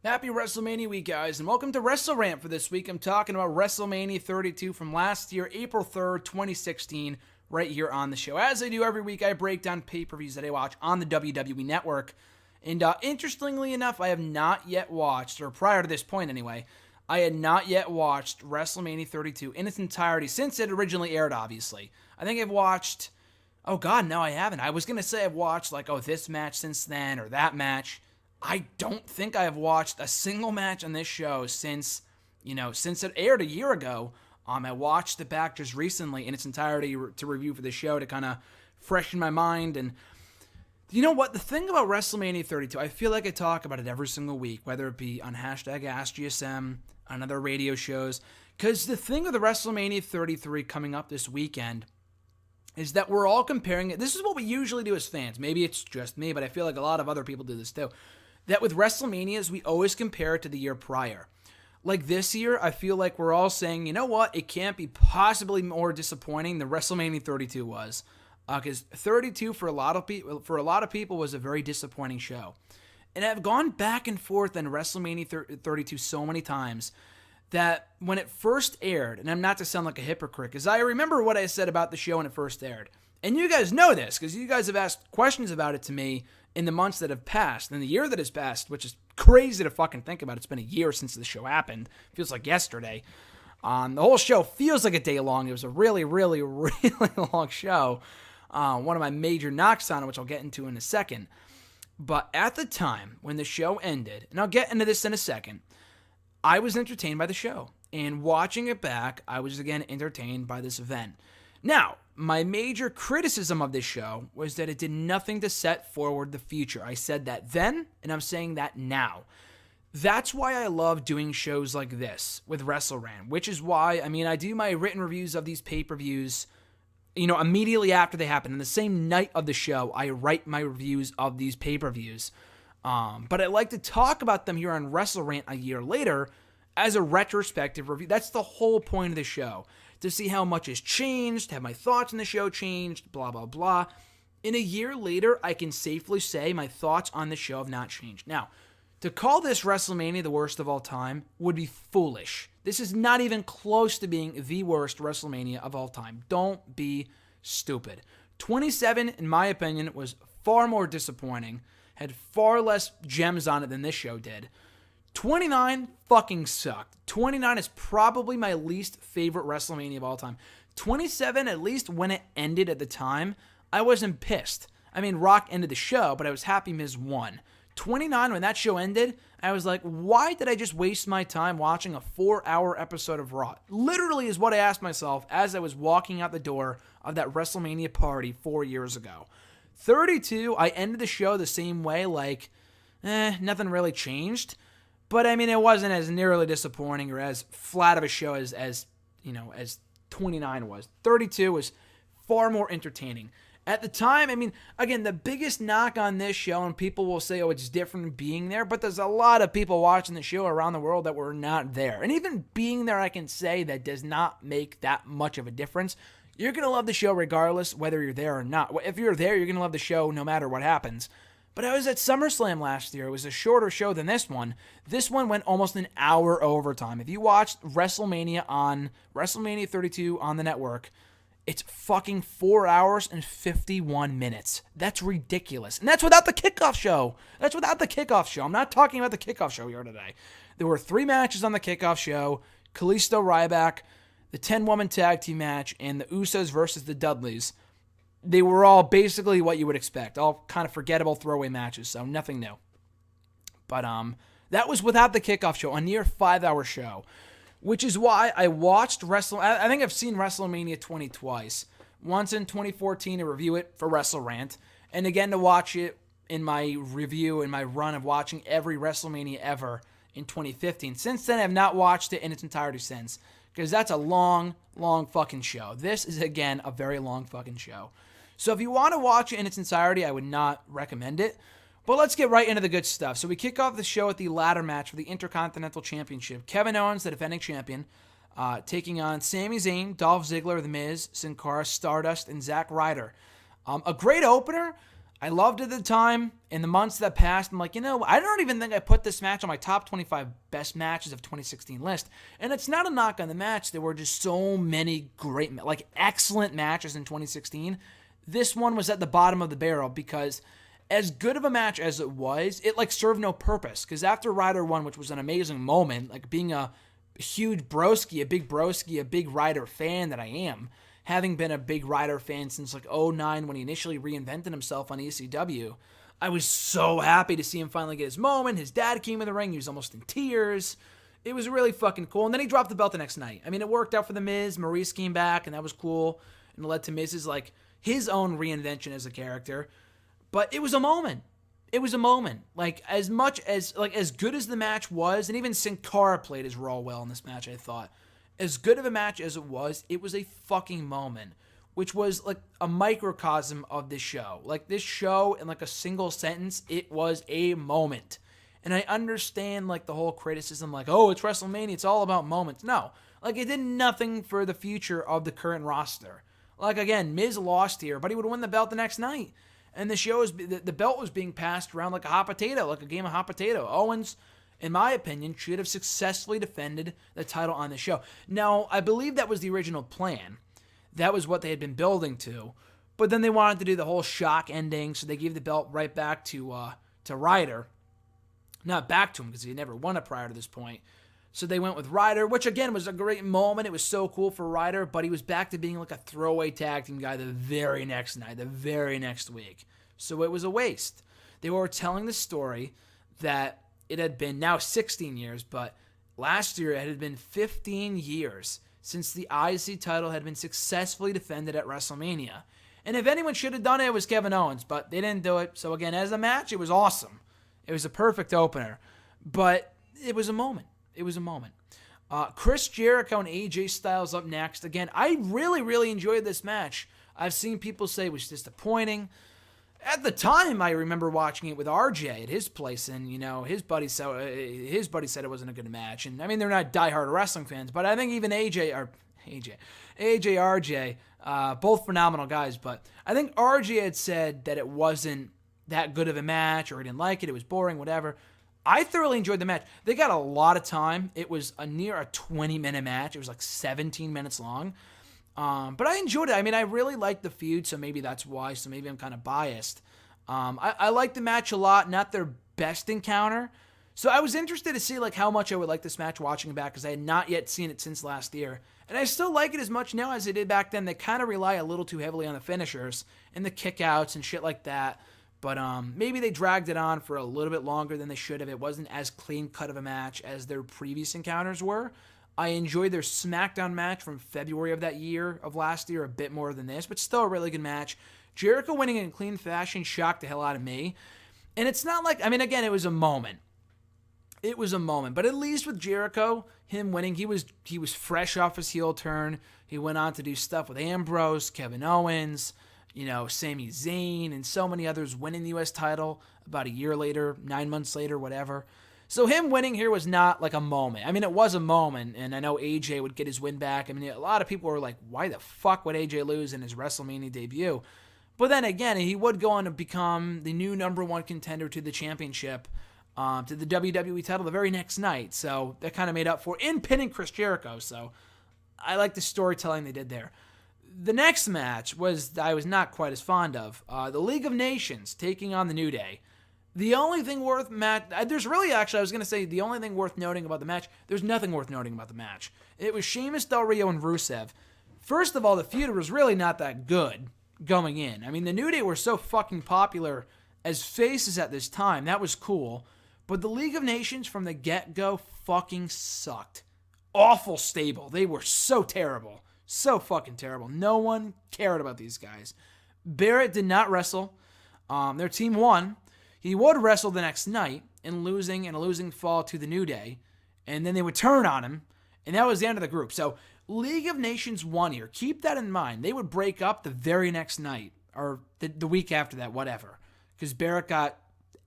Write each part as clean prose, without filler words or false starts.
Happy WrestleMania week, guys, and welcome to WrestleRant for this week. I'm talking about WrestleMania 32 from last year, April 3rd, 2016, right here on the show. As I do every week, I break down pay-per-views that I watch on the WWE Network. And interestingly enough, I have not yet watched, or prior to this point anyway, I had not yet watched WrestleMania 32 in its entirety since it originally aired, obviously. I think I've watched, oh god, no I haven't. I was going to say I've watched this match since then, or that match. I don't think I have watched a single match on this show since it aired a year ago. I watched it back just recently in its entirety to review for the show to kind of freshen my mind. And you know what? The thing about WrestleMania 32, I feel like I talk about it every single week, whether it be on hashtag AskGSM, on other radio shows, because the thing with the WrestleMania 33 coming up this weekend is that we're all comparing it. This is what we usually do as fans. Maybe it's just me, but I feel like a lot of other people do this too. That with WrestleManias, we always compare it to the year prior. Like this year, I feel like we're all saying, you know what, it can't be possibly more disappointing than WrestleMania 32 was. Because 32 for a lot of people was a very disappointing show. And I've gone back and forth on WrestleMania 32 so many times that when it first aired, and I'm not to sound like a hypocrite, because I remember what I said about the show when it first aired. And you guys know this, because you guys have asked questions about it to me in the months that have passed, in the year that has passed, which is crazy to fucking think about. It's been a year since the show happened. Feels like yesterday. The whole show feels like a day long. It was a really, really, really long show. One of my major knocks on it, which I'll get into in a second. But at the time when the show ended, and I'll get into this in a second, I was entertained by the show. And watching it back, I was again entertained by this event. Now, my major criticism of this show was that it did nothing to set forward the future. I said that then, and I'm saying that now. That's why I love doing shows like this with WrestleRant, which is why, I do my written reviews of these pay-per-views, immediately after they happen. On the same night of the show, I write my reviews of these pay-per-views. But I like to talk about them here on WrestleRant a year later as a retrospective review. That's the whole point of the show. To see how much has changed, have my thoughts on the show changed, blah, blah, blah. In a year later, I can safely say my thoughts on the show have not changed. Now, to call this WrestleMania the worst of all time would be foolish. This is not even close to being the worst WrestleMania of all time. Don't be stupid. 27, in my opinion, was far more disappointing, had far less gems on it than this show did. 29 fucking sucked. 29 is probably my least favorite WrestleMania of all time. 27, at least when it ended at the time, I wasn't pissed. Rock ended the show, but I was happy Miz won. 29, when that show ended, I was like, why did I just waste my time watching a 4-hour episode of Raw? Literally is what I asked myself as I was walking out the door of that WrestleMania party 4 years ago. 32, I ended the show the same way, nothing really changed. But it wasn't as nearly disappointing or as flat of a show as 29 was. 32 was far more entertaining. At the time, again, the biggest knock on this show, and people will say, oh, it's different being there, but there's a lot of people watching the show around the world that were not there. And even being there, I can say that does not make that much of a difference. You're going to love the show regardless whether you're there or not. If you're there, you're going to love the show no matter what happens. But I was at SummerSlam last year. It was a shorter show than this one. This one went almost an hour overtime. If you watched WrestleMania 32 on the network, it's fucking 4 hours and 51 minutes. That's ridiculous. And that's without the kickoff show. I'm not talking about the kickoff show here today. There were 3 matches on the kickoff show. Kalisto Ryback, the 10-woman tag team match, and the Usos versus the Dudleys. They were all basically what you would expect. All kind of forgettable throwaway matches, so nothing new. But that was without the kickoff show, a near 5-hour show. Which is why I watched I think I've seen WrestleMania 20 twice. Once in 2014 to review it for WrestleRant, and again to watch it in my review, in my run of watching every WrestleMania ever in 2015. Since then, I've not watched it in its entirety since, because that's a long, long fucking show. This is, again, a very long fucking show. So if you want to watch it in its entirety, I would not recommend it. But let's get right into the good stuff. So we kick off the show with the ladder match for the Intercontinental Championship. Kevin Owens, the defending champion, taking on Sami Zayn, Dolph Ziggler, The Miz, Sin Cara, Stardust, and Zack Ryder. A great opener. I loved it at the time. In the months that passed, I'm like, I don't even think I put this match on my top 25 best matches of 2016 list. And it's not a knock on the match. There were just so many great, excellent matches in 2016. This one was at the bottom of the barrel because as good of a match as it was, it served no purpose. Because after Ryder won, which was an amazing moment, being a huge broski, a big Ryder fan that I am, having been a big Ryder fan since '09 when he initially reinvented himself on ECW, I was so happy to see him finally get his moment. His dad came in the ring. He was almost in tears. It was really fucking cool. And then he dropped the belt the next night. I mean, it worked out for The Miz. Maurice came back, and that was cool. And it led to Miz's, his own reinvention as a character. But it was a moment. It was a moment. As much as, as good as the match was, and even Sin Cara played his role well in this match, I thought. As good of a match as it was a fucking moment, which was a microcosm of this show. This show, in a single sentence, it was a moment. And I understand the whole criticism, oh, it's WrestleMania, it's all about moments. No, it did nothing for the future of the current roster. Again, Miz lost here, but he would win the belt the next night. And the show the belt was being passed around like a hot potato, like a game of hot potato. Owens, in my opinion, should have successfully defended the title on the show. Now, I believe that was the original plan. That was what they had been building to. But then they wanted to do the whole shock ending, so they gave the belt right back to Ryder. Not back to him, because he had never won it prior to this point. So they went with Ryder, which again was a great moment. It was so cool for Ryder, but he was back to being a throwaway tag team guy the very next night, the very next week. So it was a waste. They were telling the story that it had been now 16 years, but last year it had been 15 years since the IC title had been successfully defended at WrestleMania. And if anyone should have done it, it was Kevin Owens, but they didn't do it. So again, as a match, it was awesome. It was a perfect opener, but it was a moment. It was a moment. Chris Jericho and AJ Styles up next. Again, I really, really enjoyed this match. I've seen people say it was disappointing. At the time, I remember watching it with RJ at his place, and his buddy said it wasn't a good match. And I mean, they're not diehard wrestling fans, but I think even RJ, both phenomenal guys. But I think RJ had said that it wasn't that good of a match, or he didn't like it. It was boring, whatever. I thoroughly enjoyed the match. They got a lot of time. It was near a 20-minute match. It was 17 minutes long. But I enjoyed it. I mean, I really liked the feud, so maybe that's why. So maybe I'm kind of biased. I liked the match a lot. Not their best encounter. So I was interested to see how much I would like this match watching it back, because I had not yet seen it since last year. And I still like it as much now as I did back then. They kind of rely a little too heavily on the finishers and the kickouts and shit like that. But maybe they dragged it on for a little bit longer than they should have. It wasn't as clean-cut of a match as their previous encounters were. I enjoyed their SmackDown match from February of last year, a bit more than this, but still a really good match. Jericho winning in clean fashion shocked the hell out of me. And it's not again, it was a moment. It was a moment. But at least with Jericho, him winning, he was fresh off his heel turn. He went on to do stuff with Ambrose, Kevin Owens, Sami Zayn, and so many others winning the U.S. title about a year later, 9 months later, whatever. So him winning here was not a moment. I mean, it was a moment, and I know AJ would get his win back. I mean, a lot of people were like, why the fuck would AJ lose in his WrestleMania debut? But then again, he would go on to become the new number one contender to the championship, to the WWE title the very next night. So that kind of made up for in pinning Chris Jericho. So I like the storytelling they did there. The next match I was not quite as fond of. The League of Nations taking on the New Day. The only thing worth there's really actually, I was going to say the only thing worth noting about the match, there's nothing worth noting about the match. It was Sheamus, Del Rio, and Rusev. First of all, the feud was really not that good going in. I mean, the New Day were so fucking popular as faces at this time. That was cool. But the League of Nations from the get-go fucking sucked. Awful stable. They were so terrible. So fucking terrible. No one cared about these guys. Barrett did not wrestle. Their team won. He would wrestle the next night in a losing fall to the New Day. And then they would turn on him. And that was the end of the group. So League of Nations won here. Keep that in mind. They would break up the very next night. Or the week after that, whatever. Because Barrett got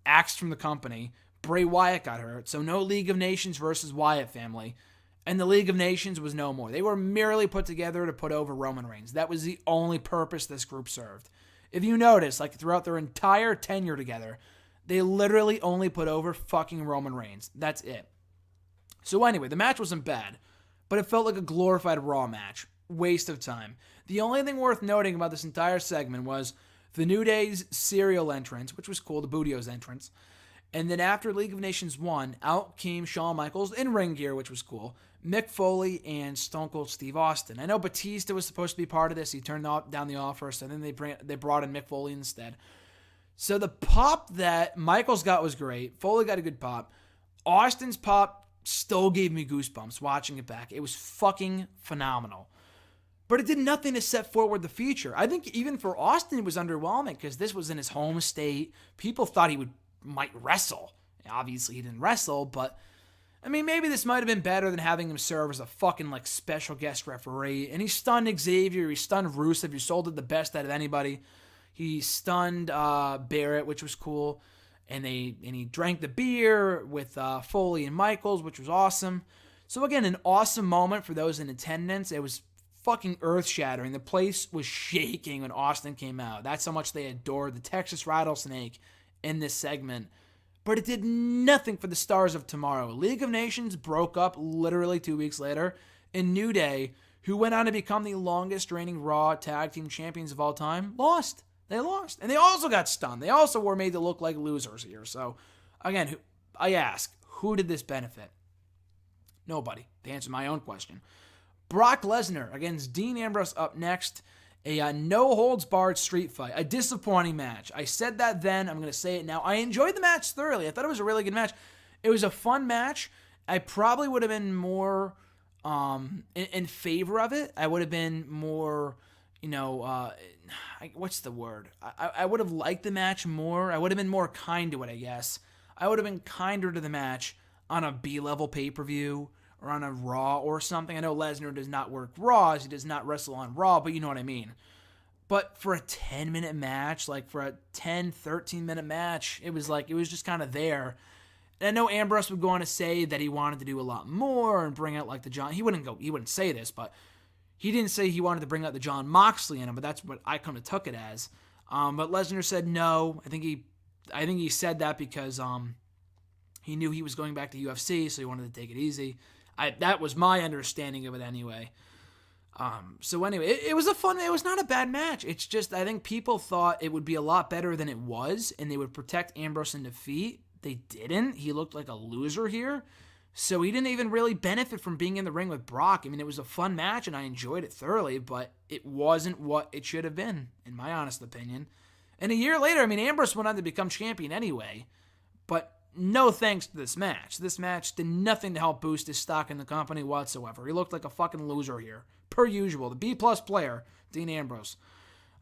axed from the company. Bray Wyatt got hurt. So no League of Nations versus Wyatt family. And the League of Nations was no more. They were merely put together to put over Roman Reigns. That was the only purpose this group served. If you notice, like throughout their entire tenure together, they literally only put over fucking Roman Reigns. That's it. So anyway, the match wasn't bad, but it felt like a glorified Raw match. Waste of time. The only thing worth noting about this entire segment was the New Day's serial entrance, which was cool, the Boudio's entrance. And then after League of Nations won, out came Shawn Michaels in ring gear, which was cool, Mick Foley, and Stone Cold Steve Austin. I know Batista was supposed to be part of this. He turned down the offer, so then they brought in Mick Foley instead. So the pop that Michaels got was great. Foley got a good pop. Austin's pop still gave me goosebumps watching it back. It was fucking phenomenal. But it did nothing to set forward the future. I think even for Austin, it was underwhelming because this was in his home state. People thought he might wrestle. Obviously, he didn't wrestle, but I mean, maybe this might have been better than having him serve as a fucking like special guest referee. And he stunned Xavier, he stunned Rusev, he sold it the best out of anybody. He stunned Barrett, which was cool, and he drank the beer with Foley and Michaels, which was awesome. So again, an awesome moment for those in attendance. It was fucking earth-shattering. The place was shaking when Austin came out. That's how much they adored the Texas Rattlesnake in this segment. But it did nothing for the Stars of Tomorrow. League of Nations broke up literally 2 weeks later, and New Day, who went on to become the longest reigning Raw Tag Team Champions of all time, lost. They lost. And they also got stunned. They also were made to look like losers here. So, again, I ask, who did this benefit? Nobody. To answer my own question. Brock Lesnar against Dean Ambrose up next. A no-holds-barred street fight. A disappointing match. I said that then. I'm going to say it now. I enjoyed the match thoroughly. I thought it was a really good match. It was a fun match. I probably would have been more in favor of it. I would have been more, what's the word? I would have liked the match more. I would have been more kind to it, I guess. I would have been kinder to the match on a B-level pay-per-view or on a Raw or something. I know Lesnar does not work Raws. He does not wrestle on Raw, but you know what I mean. But for a 10-minute match, like for a 10, 13-minute match, it was just kind of there. And I know Ambrose would go on to say that he wanted to do a lot more and bring out like the John. He wouldn't say this, but he didn't say he wanted to bring out the John Moxley in him, but that's what I kind of took it as. But Lesnar said no. I think he said that because he knew he was going back to UFC, so he wanted to take it easy. That was my understanding of it anyway. So anyway, it was not a bad match. It's just, I think people thought it would be a lot better than it was, and they would protect Ambrose in defeat. They didn't. He looked like a loser here. So he didn't even really benefit from being in the ring with Brock. I mean, it was a fun match, and I enjoyed it thoroughly, but it wasn't what it should have been, in my honest opinion. And a year later, I mean, Ambrose went on to become champion anyway, but no thanks to this match. This match did nothing to help boost his stock in the company whatsoever. He looked like a fucking loser here. Per usual, the B-plus player, Dean Ambrose.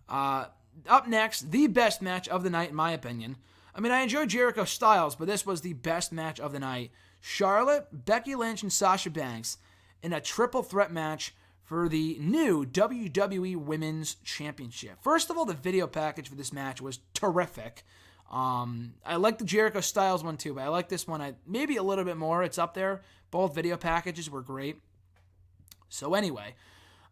Up next, the best match of the night, in my opinion. I mean, I enjoyed Jericho Styles, but this was the best match of the night. Charlotte, Becky Lynch, and Sasha Banks in a triple threat match for the new WWE Women's Championship. First of all, the video package for this match was terrific. I like the Jericho Styles one too, but I like this one maybe a little bit more. It's up there. Both video packages were great. So anyway,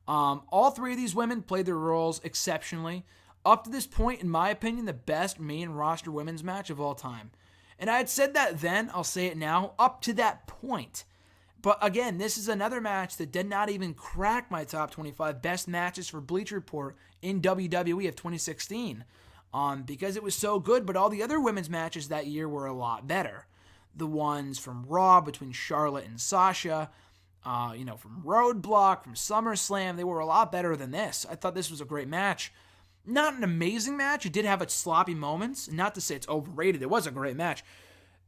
all three of these women played their roles exceptionally. Up to this point, in my opinion, the best main roster women's match of all time. And I had said that then, I'll say it now, up to that point. But again, this is another match that did not even crack my top 25 best matches for Bleacher Report in WWE of 2016. Because it was so good, but all the other women's matches that year were a lot better. The ones from Raw between Charlotte and Sasha, from Roadblock, from SummerSlam, they were a lot better than this. I thought this was a great match. Not an amazing match. It did have its sloppy moments. Not to say it's overrated. It was a great match.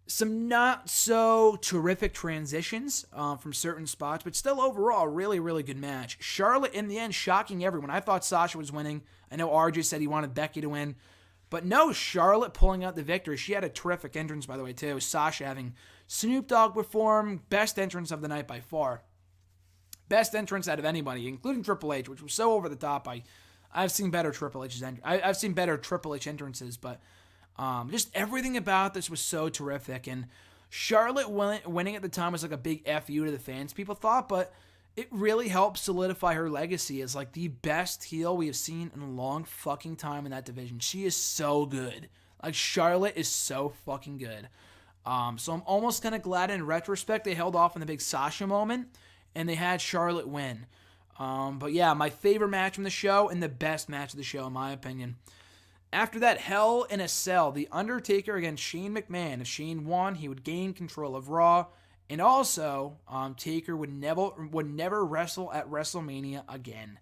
Some not so terrific transitions from certain spots, but still overall, really, really good match. Charlotte, in the end, shocking everyone. I thought Sasha was winning. I know RJ said he wanted Becky to win. But no, Charlotte pulling out the victory. She had a terrific entrance, by the way, too. Sasha having Snoop Dogg perform. Best entrance of the night by far. Best entrance out of anybody, including Triple H, which was so over the top. I've seen better Triple H entrances, but just everything about this was so terrific. And Charlotte winning at the time was like a big FU to the fans, people thought, but it really helped solidify her legacy as like the best heel we have seen in a long fucking time in that division. She is so good. Like, Charlotte is so fucking good. So I'm almost kind of glad in retrospect they held off on the big Sasha moment and they had Charlotte win. But yeah, my favorite match from the show and the best match of the show in my opinion. After that, Hell in a Cell, The Undertaker against Shane McMahon. If Shane won, he would gain control of Raw. And also, Taker would never wrestle at WrestleMania again.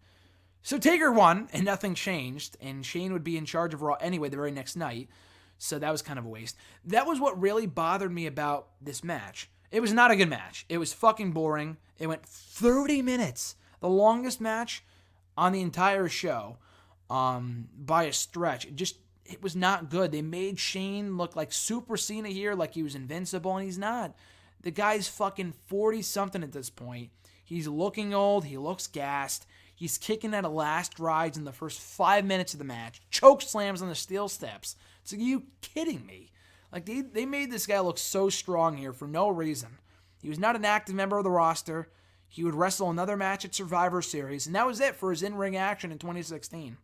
So Taker won, and nothing changed. And Shane would be in charge of Raw anyway the very next night. So that was kind of a waste. That was what really bothered me about this match. It was not a good match. It was fucking boring. It went 30 minutes. The longest match on the entire show. By a stretch. It was not good. They made Shane look like Super Cena here, like he was invincible, and he's not. The guy's fucking 40-something at this point. He's looking old. He looks gassed. He's kicking out of last rides in the first 5 minutes of the match. Choke slams on the steel steps. It's like, are you kidding me? Like, they made this guy look so strong here for no reason. He was not an active member of the roster. He would wrestle another match at Survivor Series, and that was it for his in-ring action in 2016.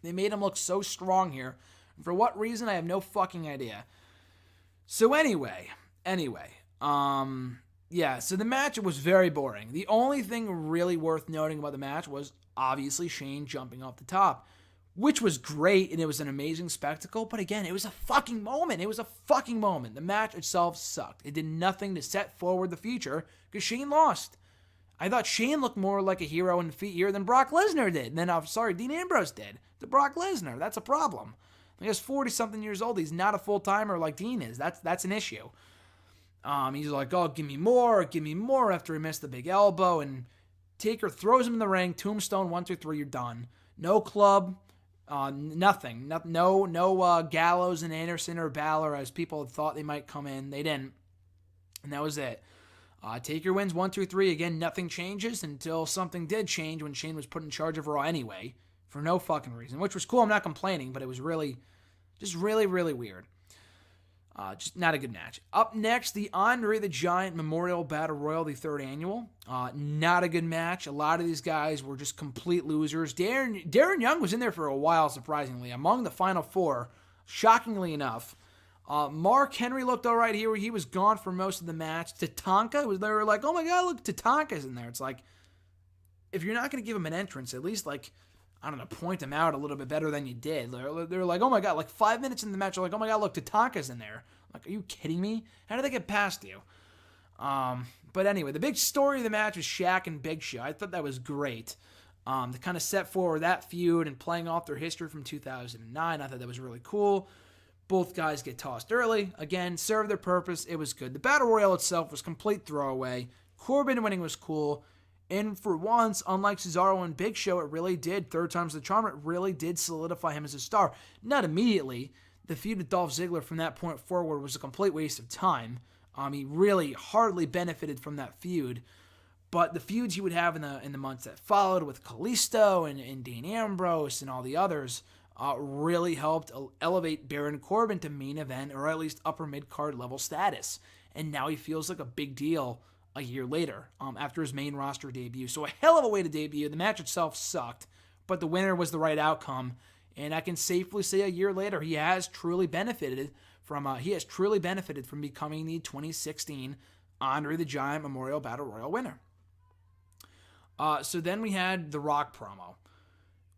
They made him look so strong here. For what reason, I have no fucking idea. So anyway, so the match was very boring. The only thing really worth noting about the match was obviously Shane jumping off the top, which was great, and it was an amazing spectacle, but again, it was a fucking moment. The match itself sucked. It did nothing to set forward the future, because Shane lost. I thought Shane looked more like a hero in defeat here than Brock Lesnar did. Dean Ambrose did to Brock Lesnar. That's a problem. He was 40-something years old. He's not a full-timer like Dean is. That's an issue. He's like, oh, give me more after he missed the big elbow. And Taker throws him in the ring. Tombstone, 1, 2, 3, you're done. No club, nothing. No Gallows and Anderson or Balor as people had thought they might come in. They didn't. And that was it. Taker wins 1, 2, 3. Again, nothing changes until something did change when Shane was put in charge of Raw anyway, for no fucking reason, which was cool. I'm not complaining, but it was really weird. Just not a good match. Up next, the Andre the Giant Memorial Battle Royal, the third annual. Not a good match. A lot of these guys were just complete losers. Darren Young was in there for a while, surprisingly, among the final four, shockingly enough. Mark Henry looked all right here. He was gone for most of the match. Tatanka, they were like, oh my God, look, Tatanka's in there. It's like, if you're not going to give him an entrance, at least, like, I don't know, point him out a little bit better than you did. They're like, oh my God, like 5 minutes in the match, they're like, oh my God, look, Tatanka's in there. I'm like, are you kidding me? How did they get past you? But anyway, the big story of the match was Shaq and Big Show. I thought that was great. To kind of set forward that feud and playing off their history from 2009. I thought that was really cool. Both guys get tossed early. Again, served their purpose. It was good. The Battle Royal itself was complete throwaway. Corbin winning was cool. And for once, unlike Cesaro and Big Show, it really did, third time's the charm, it really did solidify him as a star. Not immediately. The feud with Dolph Ziggler from that point forward was a complete waste of time. He really hardly benefited from that feud. But the feuds he would have in the months that followed with Kalisto and Dean Ambrose and all the others really helped elevate Baron Corbin to main event or at least upper mid-card level status. And now he feels like a big deal a year later after his main roster debut. So a hell of a way to debut. The match itself sucked, but the winner was the right outcome. And I can safely say a year later, he has truly benefited from becoming the 2016 Andre the Giant Memorial Battle Royal winner. So then we had The Rock promo,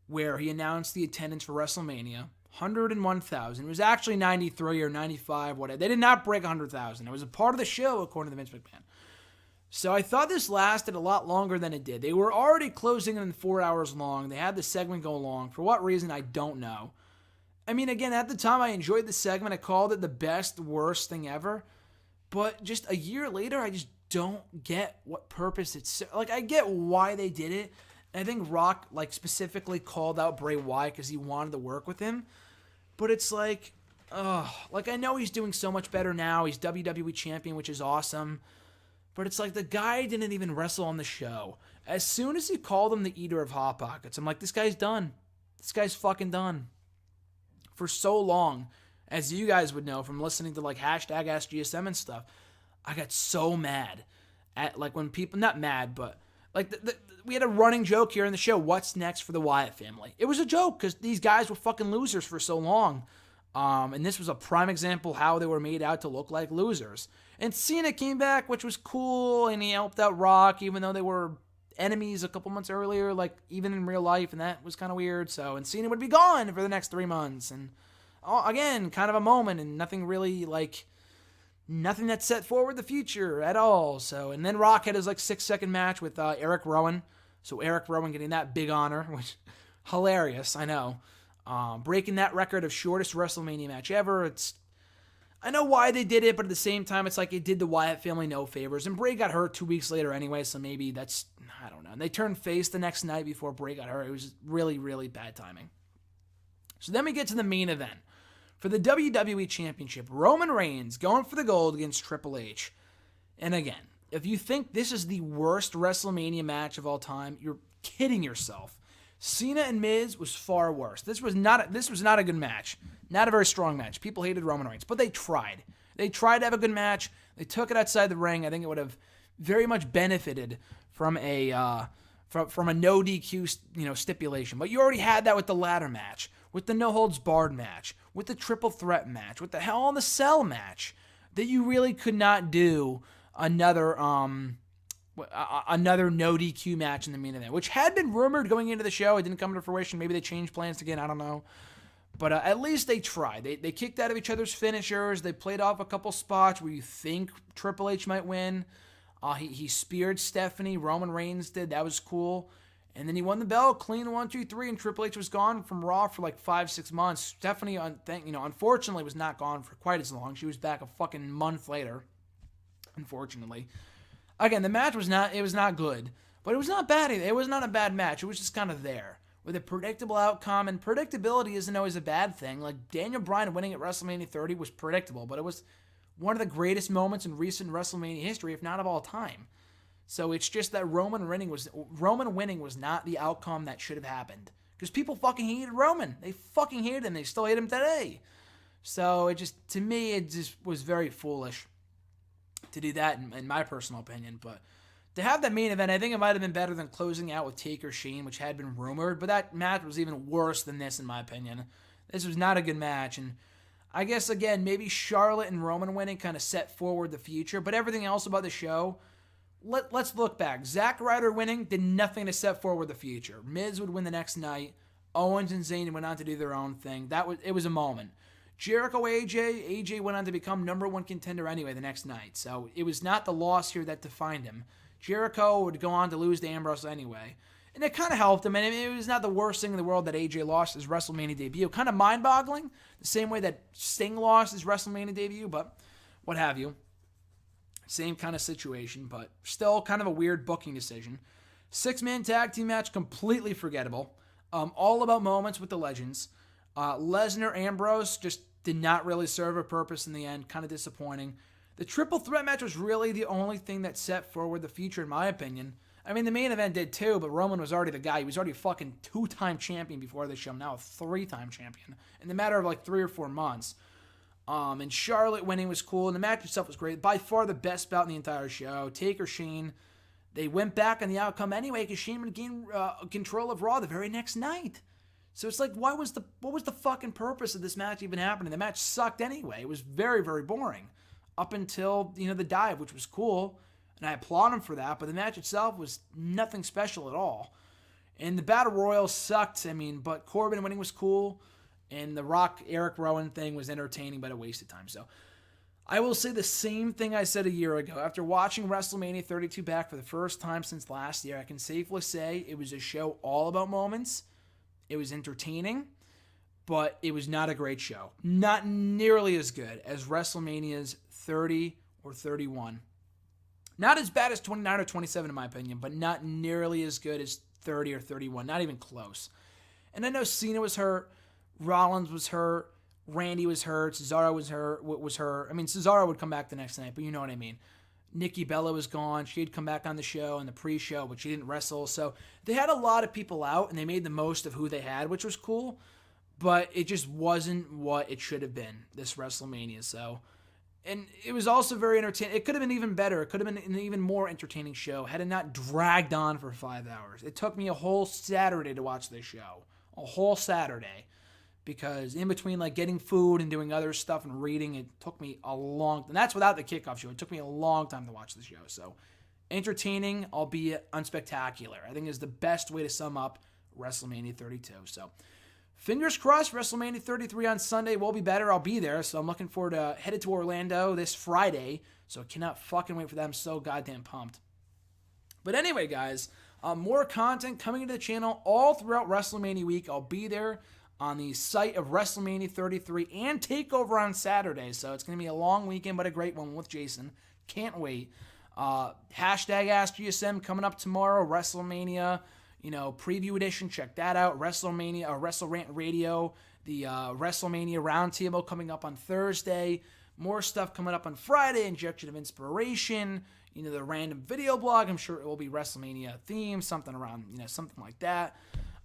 where he announced the attendance for WrestleMania, 101,000. It was actually 93 or 95, whatever. They did not break 100,000. It was a part of the show, according to Vince McMahon. So I thought this lasted a lot longer than it did. They were already closing in 4 hours long. They had the segment go long. For what reason, I don't know. I mean, again, at the time, I enjoyed the segment. I called it the best, worst thing ever. But just a year later, I just don't get what purpose it's... Like, I get why they did it. And I think Rock, like, specifically called out Bray Wyatt because he wanted to work with him. But it's like, I know he's doing so much better now. He's WWE champion, which is awesome. But it's like the guy didn't even wrestle on the show. As soon as he called him the Eater of Hot Pockets, I'm like, this guy's done. This guy's fucking done. For so long, as you guys would know from listening to like hashtag AskGSM and stuff, I got so mad at like when people, not mad, but Like, we had a running joke here in the show, what's next for the Wyatt family? It was a joke because these guys were fucking losers for so long. And this was a prime example how they were made out to look like losers. And Cena came back, which was cool, and he helped out Rock, even though they were enemies a couple months earlier, like, even in real life, and that was kind of weird. So, and Cena would be gone for the next 3 months. And, again, kind of a moment, and nothing really, like, nothing that set forward the future at all. So, and then Rock had his, like, 6-second match with Eric Rowan. So, Eric Rowan getting that big honor, which, hilarious, I know. Breaking that record of shortest WrestleMania match ever. I know why they did it, but at the same time, it's like it did the Wyatt family no favors. And Bray got hurt 2 weeks later anyway, so maybe that's, I don't know. And they turned face the next night before Bray got hurt. It was really, really bad timing. So then we get to the main event. For the WWE Championship, Roman Reigns going for the gold against Triple H. And again, if you think this is the worst WrestleMania match of all time, you're kidding yourself. Cena and Miz was far worse. This was not a good match. Not a very strong match. People hated Roman Reigns, but they tried. They tried to have a good match. They took it outside the ring. I think it would have very much benefited from a no DQ stipulation. But you already had that with the ladder match, with the no holds barred match, with the triple threat match, with the Hell in the Cell match. That you really could not do another no DQ match in the main event, which had been rumored going into the show. It didn't come to fruition. Maybe they changed plans again. I don't know. But at least they tried. They kicked out of each other's finishers. They played off a couple spots where you think Triple H might win. He speared Stephanie. Roman Reigns did. That was cool. And then he won the belt clean 1, 2, 3, and Triple H was gone from Raw for like 5-6 months. Stephanie, unfortunately, was not gone for quite as long. She was back a fucking month later, unfortunately. Again, the match was not good, but it was not bad either. It was not a bad match. It was just kind of there with a predictable outcome, and predictability isn't always a bad thing. Like, Daniel Bryan winning at WrestleMania 30 was predictable, but it was one of the greatest moments in recent WrestleMania history, if not of all time. So it's just that Roman winning was not the outcome that should have happened. Because people fucking hated Roman. They fucking hated him. They still hate him today. So to me, it just was very foolish to do that, in my personal opinion. But to have that main event, I think it might have been better than closing out with Taker Shane, which had been rumored. But that match was even worse than this, in my opinion. This was not a good match. And I guess, again, maybe Charlotte and Roman winning kind of set forward the future. But everything else about the show, let's look back. Zack Ryder winning did nothing to set forward the future. Miz would win the next night. Owens and Zayn went on to do their own thing. It was a moment. Jericho AJ went on to become number one contender anyway the next night. So it was not the loss here that defined him. Jericho would go on to lose to Ambrose anyway. And it kind of helped him. And it was not the worst thing in the world that AJ lost his WrestleMania debut. Kind of mind-boggling. The same way that Sting lost his WrestleMania debut. But what have you. Same kind of situation. But still kind of a weird booking decision. 6-man tag team match. Completely forgettable. All about moments with the legends. Lesnar, Ambrose just did not really serve a purpose in the end. Kind of disappointing. The triple threat match was really the only thing that set forward the future, in my opinion. I mean, the main event did too, but Roman was already the guy. He was already a fucking 2-time champion before this show. Now a 3-time champion in the matter of like 3 or 4 months. And Charlotte winning was cool, and the match itself was great. By far the best bout in the entire show. Taker Shane. They went back on the outcome anyway because Shane would gain control of Raw the very next night. So it's like, what was the fucking purpose of this match even happening? The match sucked anyway. It was very, very boring. Up until, the dive, which was cool. And I applaud him for that. But the match itself was nothing special at all. And the Battle Royal sucked. But Corbin winning was cool. And the Rock Eric Rowan thing was entertaining, but a waste of time. So I will say the same thing I said a year ago. After watching WrestleMania 32 back for the first time since last year, I can safely say it was a show all about moments. It was entertaining, but it was not a great show. Not nearly as good as WrestleMania's 30 or 31. Not as bad as 29 or 27 in my opinion, but not nearly as good as 30 or 31. Not even close. And I know Cena was hurt. Rollins was hurt. Randy was hurt. Cesaro was hurt. Cesaro would come back the next night, but you know what I mean. Nikki Bella was gone. She had come back on the show in the pre-show, but she didn't wrestle. So they had a lot of people out, and they made the most of who they had, which was cool. But it just wasn't what it should have been, this WrestleMania. So And it was also very entertaining. It could have been even better. It could have been an even more entertaining show had it not dragged on for 5 hours. It took me a whole Saturday to watch this show. A whole Saturday. Because in between like getting food and doing other stuff and reading, it took me a long... And that's without the kickoff show. It took me a long time to watch the show. So entertaining, albeit unspectacular. I think is the best way to sum up WrestleMania 32. So fingers crossed, WrestleMania 33 on Sunday will be better. I'll be there, so I'm looking forward to headed to Orlando this Friday. So I cannot fucking wait for that. I'm so goddamn pumped. But anyway, guys, more content coming into the channel all throughout WrestleMania week. I'll be there on the site of WrestleMania 33 and TakeOver on Saturday. So it's going to be a long weekend, but a great one with Jason. Can't wait. Hashtag AskGSM coming up tomorrow. WrestleMania, preview edition. Check that out. WrestleMania, WrestleRant Radio. The WrestleMania Roundtable coming up on Thursday. More stuff coming up on Friday. Injection of Inspiration. The random video blog. I'm sure it will be WrestleMania themed. Something around, something like that.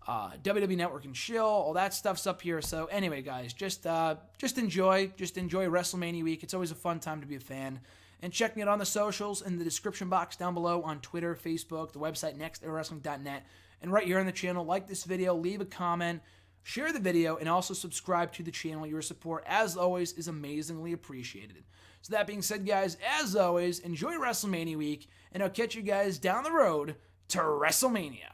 WWE Network and Chill, all that stuff's up here. So anyway, guys, just enjoy WrestleMania week. It's always a fun time to be a fan. And check me out on the socials in the description box down below on Twitter, Facebook, the website nexterwrestling.net, and right here on the channel. Like this video, leave a comment, share the video, and also subscribe to the channel. Your support, as always, is amazingly appreciated. So that being said, guys, as always, enjoy WrestleMania week, and I'll catch you guys down the road to WrestleMania.